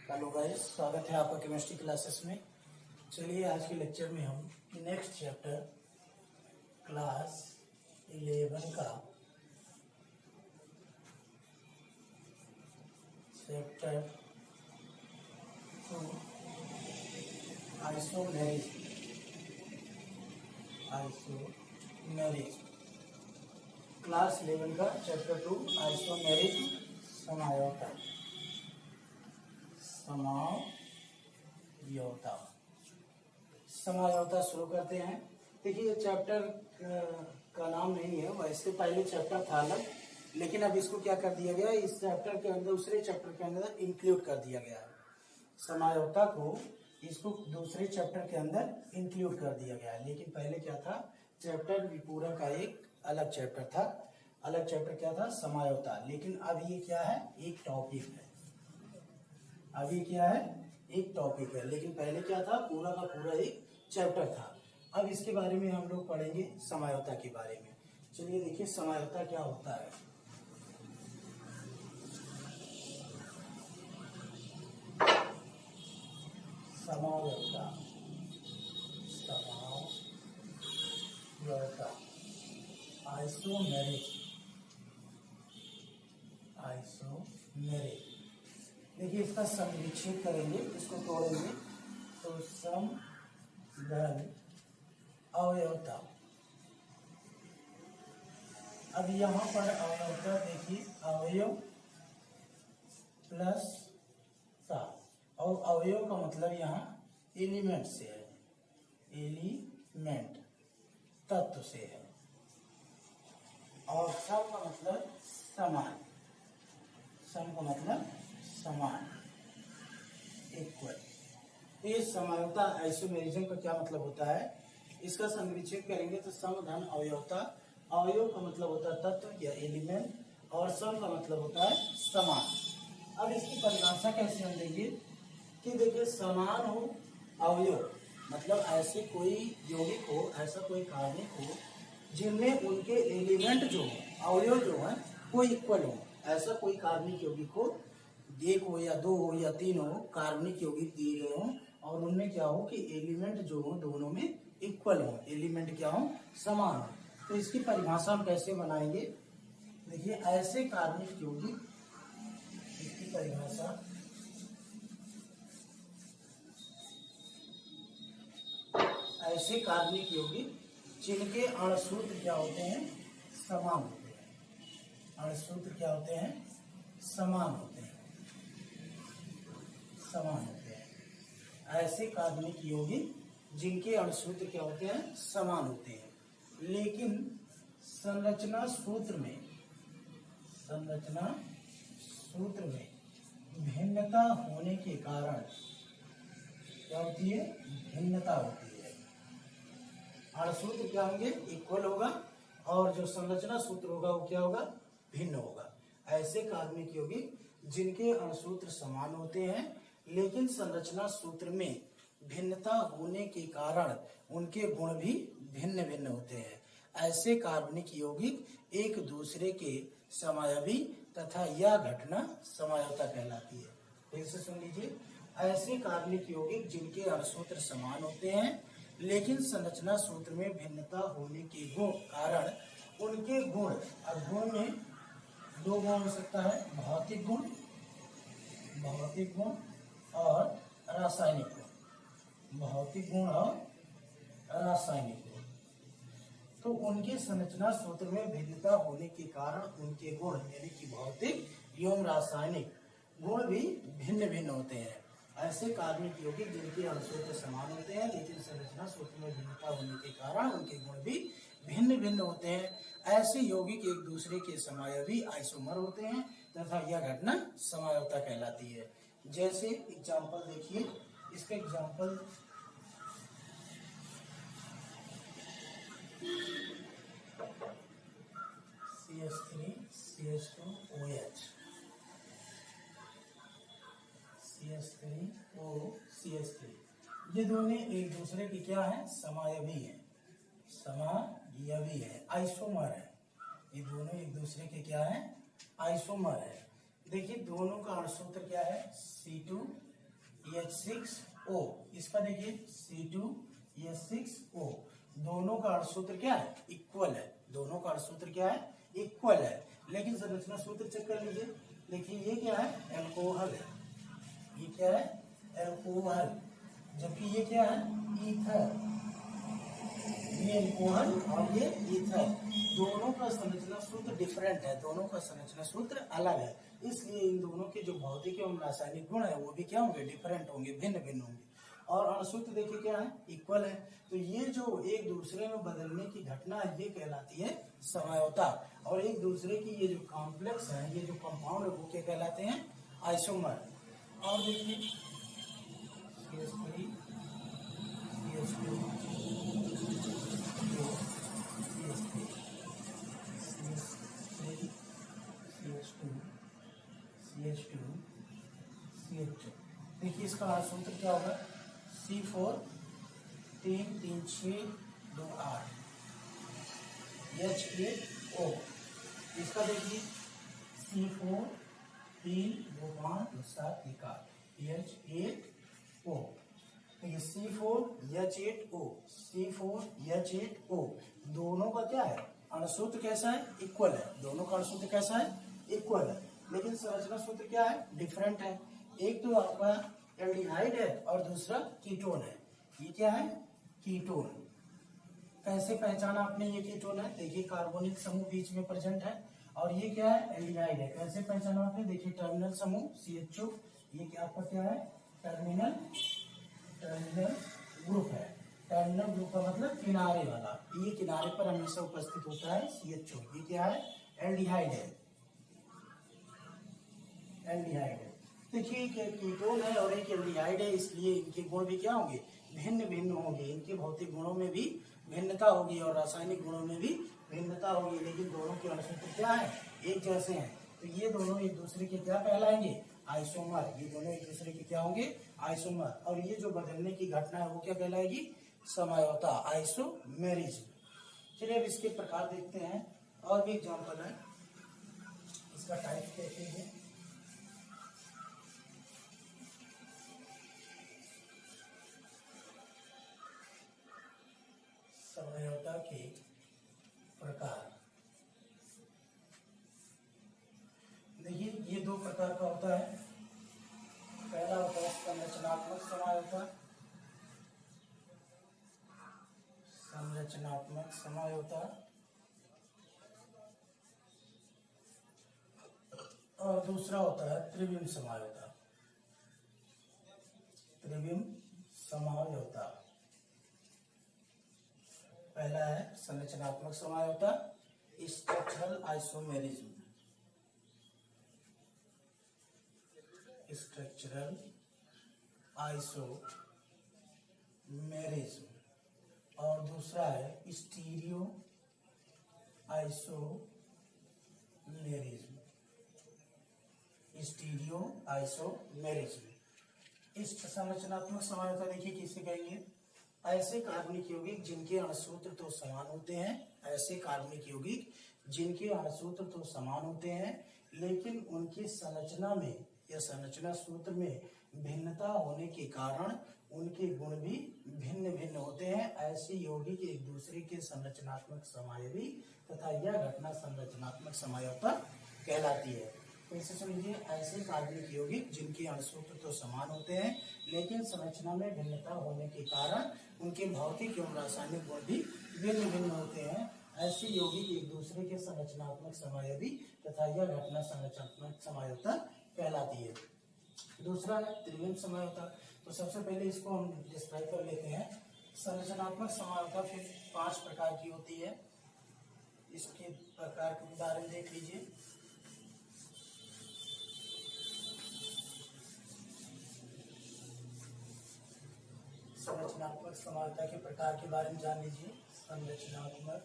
Hello guys, स्वागत है आपका केमिस्ट्री क्लासेस में। चलिए आज के लेक्चर में हम नेक्स्ट चैप्टर क्लास 11 का चैप्टर 2 आइसोमेरिज्म क्लास 11 का चैप्टर 2 आइसोमेरिज्म समायोता शुरू करते हैं। देखिए चैप्टर का नाम नहीं है, वैसे पहले चैप्टर था अलग, लेकिन अब इसको क्या कर दिया गया, इस चैप्टर के अंदर दूसरे चैप्टर के अंदर इंक्लूड कर दिया गया है। समायोता को इसको दूसरे चैप्टर के अंदर इंक्लूड कर दिया गया है। लेकिन पहले क्या था, चैप्टर पूरा का एक अलग चैप्टर था। अलग चैप्टर क्या था, समायोता। लेकिन अब ये क्या है, एक टॉपिक है। अभी क्या है, एक टॉपिक है। लेकिन पहले क्या था, पूरा का पूरा एक चैप्टर था। अब इसके बारे में हम लोग पढ़ेंगे, समायोता के बारे में। चलिए देखिए समायोता क्या होता है। समायोता आइसोमेरिज्म। देखिए इसका संविच्छेद करेंगे, इसको तोड़ेंगे तो सम धन अवयवता। अब यहाँ पर अवयवता देखिए, अवयव प्लस ता, और अवयव का मतलब यहाँ एलिमेंट से है, एलिमेंट तत्व से है। और सम का मतलब समान, सम का मतलब समान, इक्वल। तो ये समायोता आइसोमेरिज्म का क्या मतलब होता है, इसका संविच्छेद करेंगे तो सम धन अवयवता। अवयव का मतलब होता है तत्व या एलिमेंट, और सम का मतलब होता है समान। अब इसकी परिभाषा कैसे हम देंगे कि देखिए समान हो अवयव, मतलब ऐसे कोई यौगिक हो, ऐसा कोई कार्बनिक हो जिनमें उनके एलिमेंट जो हो, अवयव जो है वो इक्वल हो। ऐसा कोई कार्बनिक यौगिक हो, एक हो या दो हो या तीन हो, कार्बनिक यौगिक दिए गए हों, और उनमें क्या हो कि एलिमेंट जो हो दोनों में इक्वल हो, एलिमेंट क्या हो, समान हो। तो इसकी परिभाषा हम कैसे बनाएंगे, देखिए ऐसे कार्बनिक यौगिक, इसकी परिभाषा ऐसे कार्बनिक यौगिक जिनके अणुसूत्र क्या होते हैं, समान होते हैं। अणुसूत्र क्या होते हैं, समान होते हैं, समान होते हैं। ऐसे कार्बनिक यौगिक जिनके अणुसूत्र क्या होते हैं, समान होते हैं। लेकिन संरचना सूत्र में भिन्नता होने के कारण क्या होती है, भिन्नता होती है। अणुसूत्र क्या होंगे, इक्वल होगा, और जो संरचना सूत्र होगा वो क्या होगा, भिन्न होगा। ऐसे कार्बनिक यौगिक जिनके अणुसूत्र समान होते हैं लेकिन संरचना सूत्र में भिन्नता होने के कारण उनके गुण भी भिन्न भिन्न होते हैं। ऐसे कार्बनिक यौगिक एक दूसरे के समायवी तथा यह घटना समायोता कहलाती है। फिर से सुन लीजिए, ऐसे कार्बनिक यौगिक जिनके अणुसूत्र समान होते हैं लेकिन संरचना सूत्र में भिन्नता होने के कारण उनके गुण, और गुण में दो गुण हो सकता है, भौतिक गुण और रासायनिक गुण, भौतिक गुण और रासायनिक गुण। तो उनके संरचना सूत्र में भिन्नता होने के कारण उनके गुण यानी कि भौतिक एवं रासायनिक गुण भी भिन्न भिन्न होते हैं। ऐसे कार्बनिक यौगिक जिनके अणुसूत्र समान होते हैं लेकिन संरचना सूत्र में भिन्नता होने के कारण उनके गुण भी भिन्न भिन्न होते हैं। ऐसे यौगिक एक दूसरे के समायवी आइसोमर होते हैं तथा यह घटना समायोता कहलाती है। जैसे एग्जाम्पल देखिए, इसका example CH3 CH2OH, CH3O CH3, ये दोनों एक दूसरे की क्या है, समायवी है, समायवी है, आइसोमर है। ये दोनों एक दूसरे के क्या है, आइसोमर है। देखिए दोनों का अणुसूत्र क्या है, C2 H6O। इसका देखिए C2H6O। दोनों का अणुसूत्र क्या है? इक्वल है। दोनों का अणुसूत्र क्या है? इक्वल है। लेकिन संरचना सूत्र चेक कर लीजिए। देखिए ये क्या है? एल्कोहल है। ये क्या है? एल्कोहल। जबकि ये क्या है? ईथर। ये एल्कोहल और ये ईथर। दोनों का संरचना सूत्र डिफरेंट है। दोनों का संरचना सूत्र अलग है। इसलिए इन दोनों के जो भौतिक एवं रासायनिक गुण है वो भी क्या होंगे? डिफरेंट होंगे, भिन्न भिन्न होंगे। और अणुसूत्र देखिए क्या है? इक्वल है। तो ये जो एक दूसरे में बदलने की घटना है ये कहलाती है समझौता। और एक दूसरे की ये जो कॉम्प्लेक्स है, ये जो कंपाउंड है वो क्या कहलाते हैं? आइसोमर। और देखिए CH3 CH2 CH3 CH2 CH2 CH2। देखिए इसका अणुसूत्र क्या होगा? C4 3 3 6 2 8 H8O। इसका देखिए C4 3 2 5 2 7 1 8 H8O। देखिए C4H8O C4H8O। दोनों का क्या है? अणुसूत्र कैसा है? इक्वल है। दोनों का अणुसूत्र कैसा है? इक्वल है। लेकिन संरचना सूत्र क्या है? डिफरेंट है। एक तो आपका एल्डिहाइड है और दूसरा कीटोन है। ये क्या है? कीटोन। कैसे पहचाना आपने ये कीटोन है? देखिए कार्बोनिल समूह बीच में प्रेजेंट है। और ये क्या है? एल्डिहाइड है। कैसे पहचाना आपने? देखिए टर्मिनल समूह CHO। ये क्या आपका क्या है? टर्मिनल ग्रुप है। टर्मिनल ग्रुप का मतलब किनारे वाला। ये किनारे पर हमेशा उपस्थित होता है CHO। ये क्या है? एल्डिहाइड है। एल्डिहाइड है। देखिए एक कीटोन है और एक एल्डिहाइड है, इसलिए इनके गुण भी क्या होंगे? भिन्न भिन्न होंगे। इनके भौतिक गुणों में भी भिन्नता होगी और रासायनिक गुणों में भी भिन्नता होगी। लेकिन दोनों के अणुसूत्र क्या है? एक जैसे हैं। तो ये दोनों एक दूसरे के क्या कहलाएंगे? आइसोमर। ये दोनों एक दूसरे के क्या होंगे? आइसोमर। और ये जो बदलने की घटना है वो क्या कहलाएगी? समझौता, आइसोमेरिज्म। चलिए अब इसके प्रकार देखते हैं। और भी एग्जाम्पल है। इसका टाइप देखते हैं। समझौता के प्रकार। देखिए ये दो प्रकार का होता है। पहला होता है संरचनात्मक समझौता। संरचनात्मक समझौता। और दूसरा होता है त्रिविम समझौता। त्रिविम समझौता। पहला है संरचनात्मक समझौता, स्ट्रक्चरल आइसोमेरिज्म। Structural isomerism. और दूसरा है स्टीरियो आइसोमेरिज्म। Stereo isomerism. इस संरचनात्मक समझौता देखिए किसे कहेंगे? ऐसे कार्बनिक यौगिक जिनके अणुसूत्र तो समान होते हैं। ऐसे कार्बनिक यौगिक जिनके अणुसूत्र तो समान होते हैं लेकिन उनकी संरचना में या संरचना सूत्र में भिन्नता होने के कारण उनके गुण भी भिन्न भिन्न होते हैं। ऐसे यौगिक एक दूसरे के संरचनात्मक समायोगी तथा यह घटना संरचनात्मक समझौता कहलाती है। कैसे समझिए? ऐसे कार्बनिक यौगिक जिनके अणुसूत्र तो समान होते हैं लेकिन संरचना में भिन्नता होने के कारण उनके भौतिक एवं रासायनिक गुण भी भिन्न भिन्न होते हैं। ऐसे यौगिक एक दूसरे के संरचनात्मक समायोगी तथा यह घटना संरचनात्मक समझौता कहलाती है। दूसरा है त्रिविम समझौता। तो सबसे पहले इसको हम डिस्क्राइब कर लेते हैं। संरचनात्मक समझौता फिर 5 प्रकार की होती है। इसके प्रकार के उदाहरण देख लीजिए। संरचनात्मक समझौता के प्रकार के बारे में जान लीजिए। संरचनात्मक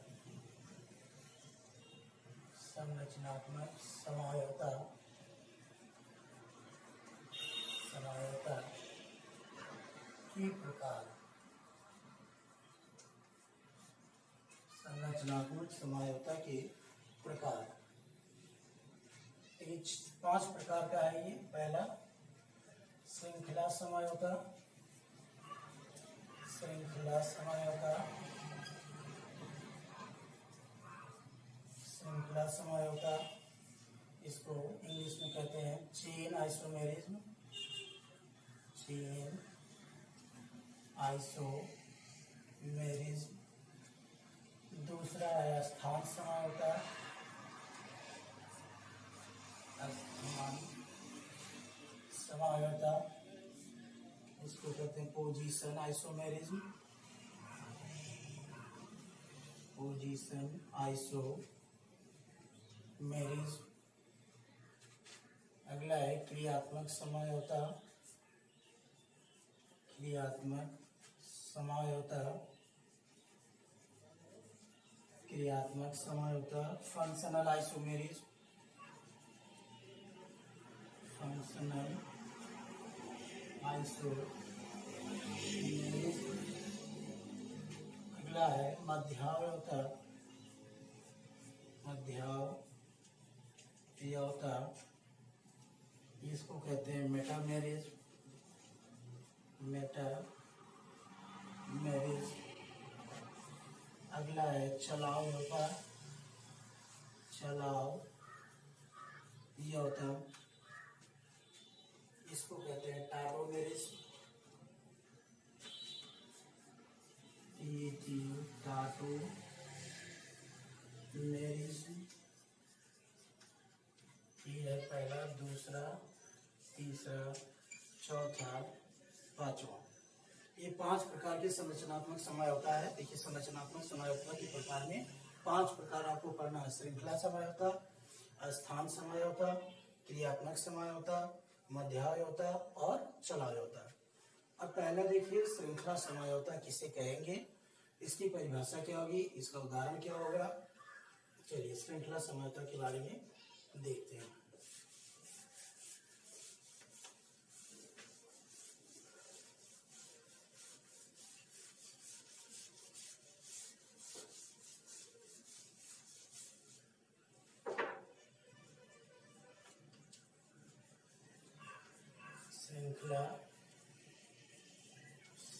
समझौता के प्रकार। संरचनात्मक समझौता के प्रकार 5 प्रकार का है ये। पहला श्रृंखला समझौता, श्रृंखला समझौता, श्रृंखला समझौता, इसको इंग्लिश में कहते हैं चेन आइसोमेरिज्म, चेन आइसोमेरिज्म। दूसरा है स्थान समझौता, स्थान समझौता, इसको कहते हैं पोजीशन आइसोमेरिज्म, पोजीशन आइसोमेरिज्म। अगला है क्रियात्मक समझौता, क्रियात्मक समझौता, क्रियात्मक समझौता, फंक्शनल आइसोमेरिज्म, फंक्शनल आइसोमेरिज्म। अगला है मध्यावयवता, मध्यावयवता, इसको कहते हैं मेटामेरिज्म, मेटामेरिज्म। अगला है चलावयवता, चलावयवता, इसको कहते हैं टाटोमेरिज्म, टाटोमेरिज्म। ये है पहला, दूसरा, तीसरा, चौथा, पांचवा। ये 5 प्रकार के संरचनात्मक समझौता है। देखिए संरचनात्मक समझौता के प्रकार में 5 प्रकार आपको पढ़ना है। श्रृंखला समझौता, स्थान समझौता, क्रियात्मक समझौता, मध्यावयवता और चलावयवता। अब पहला देखिए श्रृंखला समझौता किसे कहेंगे, इसकी परिभाषा क्या होगी, इसका उदाहरण क्या होगा। चलिए श्रृंखला समझौता के बारे में देखते हैं। श्रृंखला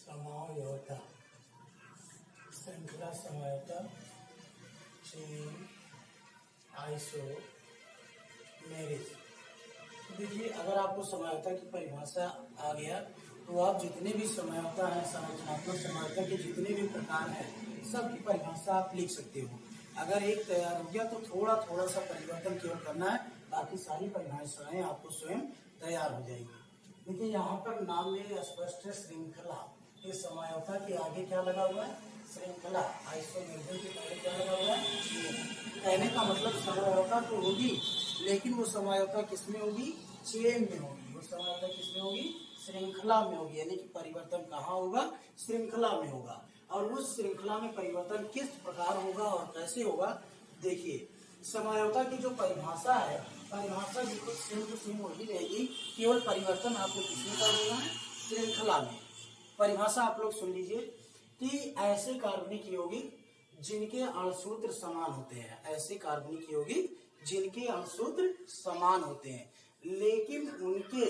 समझौता, श्रृंखला समझौता, चेन आइसोमेरिज्म। देखिए अगर आपको समझौता की परिभाषा आ गया तो आप जितने भी समझौता है, संरचनात्मक समझौता के जितने भी प्रकार हैं, सबकी परिभाषा आप लिख सकते हो। अगर एक तैयार हो गया तो थोड़ा थोड़ा सा परिवर्तन केवल करना है, बाकी सारी परिभाषाएं आपको स्वयं तैयार हो जाएगी। देखिए यहाँ पर नाम में स्पष्ट है श्रृंखला, ये समझौता के आगे क्या लगा हुआ है, श्रृंखला। आइसोमेरिज्म के पहले क्या लगा हुआ है, कहने का मतलब समझौता तो होगी, लेकिन वो समझौता किसमें होगी, चेन में होगी। वो समझौता किसमें होगी, श्रृंखला में होगी, यानी कि परिवर्तन कहाँ होगा, श्रृंखला में होगा। और उस श्रृंखला में परिवर्तन किस प्रकार होगा और कैसे होगा। देखिए समझौता की जो परिभाषा है, परिभाषा बिल्कुल सेम टू सेम वही रहेगी, केवल परिवर्तन आपको किसमें करना है, श्रृंखला में। परिभाषा आप लोग सुन लीजिए कि ऐसे कार्बनिक यौगिक जिनके अणुसूत्र समान होते हैं, ऐसे कार्बनिक यौगिक जिनके अणुसूत्र समान होते हैं, लेकिन उनके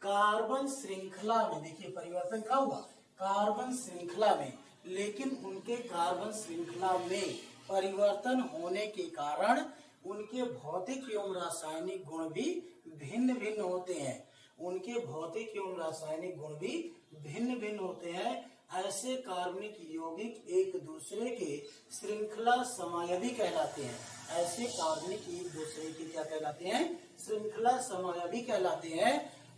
कार्बन श्रृंखला में, देखिए परिवर्तन क्या होगा, कार्बन श्रृंखला में, लेकिन उनके कार्बन श्रृंखला में परिवर्तन होने के कारण उनके भौतिक एवं रासायनिक गुण भी भिन्न भिन्न होते हैं। उनके भौतिक एवं रासायनिक गुण भी भिन्न भिन्न होते हैं। ऐसे कार्बनिक यौगिक एक दूसरे के श्रृंखला समायवी कहलाते हैं। ऐसे कार्बनिक एक दूसरे के क्या कहलाते हैं, श्रृंखला समायवी कहलाते हैं।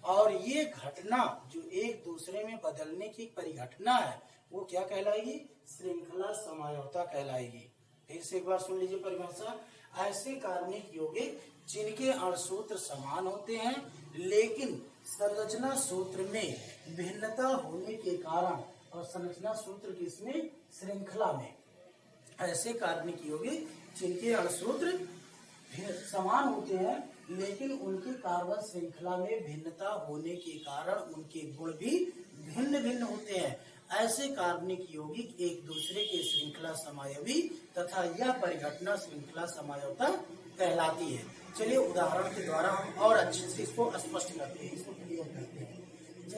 और ये घटना जो एक दूसरे में बदलने की परिघटना है, वो क्या कहलाएगी, श्रृंखला समझौता कहलाएगी। फिर से एक बार सुन लीजिए परिभाषा। ऐसे कार्बनिक यौगिक जिनके अणुसूत्र समान होते हैं, लेकिन संरचना सूत्र में भिन्नता होने के कारण, और संरचना सूत्र किसमें, श्रृंखला में। ऐसे कार्बनिक यौगिक जिनके अणुसूत्र समान होते हैं, लेकिन उनकी कार्बन श्रृंखला में भिन्नता होने के कारण उनके गुण भी भिन्न भिन्न होते हैं। ऐसे कार्बनिक यौगिक एक दूसरे के श्रृंखला समायवी तथा यह परिघटना श्रृंखला समझौता कहलाती है। चलिए उदाहरण के द्वारा हम और अच्छे से इसको स्पष्ट करते हैं, इसको क्लियर करते हैं।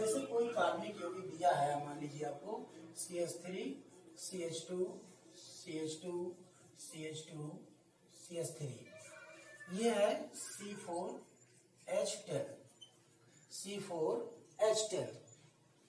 जैसे कोई कार्बनिक यौगिक दिया है, मान लीजिए आपको CH3 CH2 CH2 CH2 CH3, ये है C4H10 C4H10,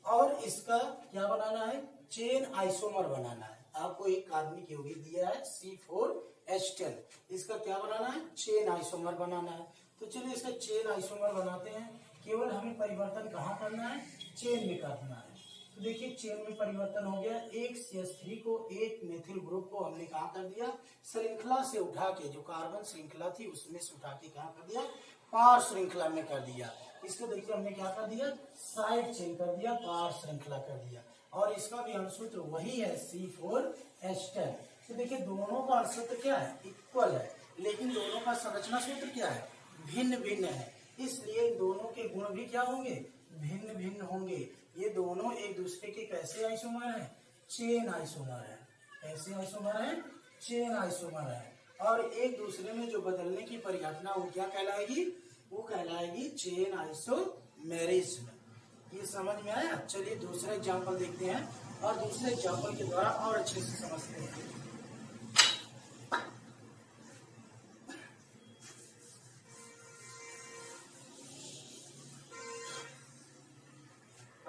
और इसका क्या बनाना है, चेन आइसोमर बनाना है। आपको एक कार्बनिक यौगिक दिया है C4H10, इसका क्या बनाना है, चेन आइसोमर बनाना है। तो चलिए इसका चेन आइसोमर बनाते हैं। केवल हमें परिवर्तन कहाँ करना है, चेन में करना है। तो देखिए चेन में परिवर्तन हो गया, एक CH3 को, एक मेथिल ग्रुप को हमने कहाँ कर दिया, श्रृंखला से उठा के, जो कार्बन श्रृंखला थी उसमें से उठा के कहाँ कर दिया, पार श्रृंखला में कर दिया। इसको देखिए हमने क्या कर दिया, साइड चेन कर दिया, पार श्रृंखला कर दिया। और इसका भी अणुसूत्र वही है C4H10। तो देखिए दोनों का अणुसूत्र क्या है, इक्वल है, लेकिन दोनों का संरचना सूत्र क्या है, भिन्न भिन्न है। इसलिए दोनों के गुण भी क्या होंगे, भिन्न भिन्न होंगे। ये दोनों एक दूसरे के कैसे आइसोमर है, चेन आइसोमर है। कैसे आइसोमर है, चेन आइसोमर है। और एक दूसरे में जो बदलने की परिघटना वो क्या कहलाएगी, वो कहलाएगी चेन आइसोमेरिज्म। ये समझ में आया। चलिए दूसरा एग्जाम्पल देखते हैं, और दूसरे एग्जाम्पल के द्वारा और अच्छे से समझते हैं।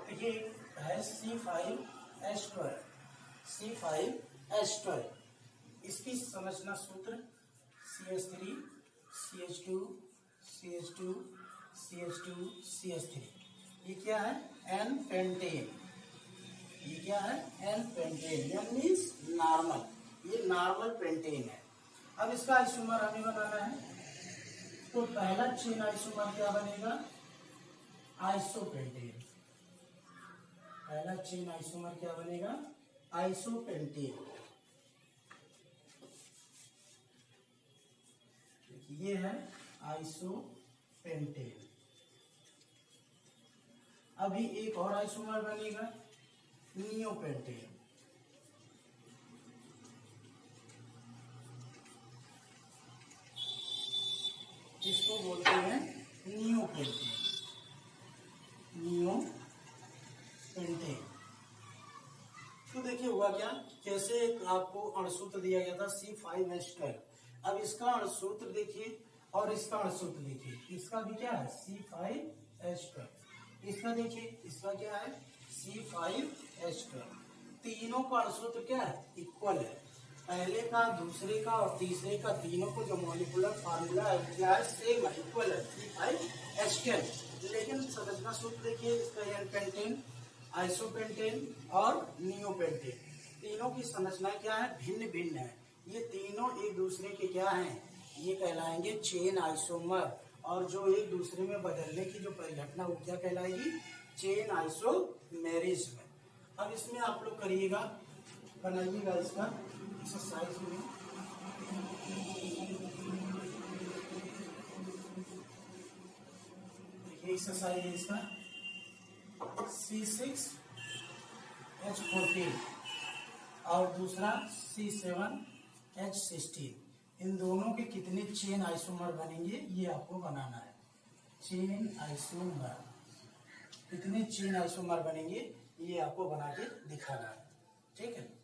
देखिए है C5H12, C5H12, इसकी संरचना सूत्र CH3 CH2 CH2 CH2 CH3। ये क्या है, N पेंटेन। ये क्या है, N pentane, N means normal, ये नॉर्मल पेंटेन है। अब इसका आइसोमर हमें बनाना है। तो पहला चेन आइसोमर क्या बनेगा, आइसोपेंटेन। पहला चेन आइसोमर क्या बनेगा, आइसोपेंटेन। ये है आइसोपेंटेन। अभी एक और आइसोमर बनेगा, नियोपेंटेन। इसको बोलते हैं नियोपेंटेन, नियोपेंटेन। तो देखिए हुआ क्या, कैसे आपको अणुसूत्र दिया गया था C5H12। अब इसका अणुसूत्र देखिए और इसका अणुसूत्र देखिए, इसका भी क्या है C5H12, इसका देखिए, इसका क्या है C5H12। तीनों का अणुसूत्र क्या है, इक्वल है। पहले का, दूसरे का और तीसरे का, तीनों को जो मॉलिक्यूलर फार्मूला है क्या है, सेम है, इक्वल है, C5H10। लेकिन संरचना सूत्र देखिए, इसका N पेंटेन, आइसोपेंटेन और नियोपेंटेन, तीनों की संरचना क्या है, भिन्न भिन्न है। ये तीनों एक दूसरे के क्या हैं, ये कहलाएंगे चेन आइसोमर। और जो एक दूसरे में बदलने की जो परिघटना वो क्या कहलाएगी, चेन आइसोमेरिज्म। अब इसमें आप लोग करिएगा, बनाइएगा इसका एक्सरसाइज में। देखिए एक्सरसाइज है इसका C6H14 और दूसरा C7H16। इन दोनों के कितने चेन आइसोमर बनेंगे ये आपको बनाना है। चेन आइसोमर, कितने चेन आइसोमर बनेंगे ये आपको बना के दिखाना है। ठीक है।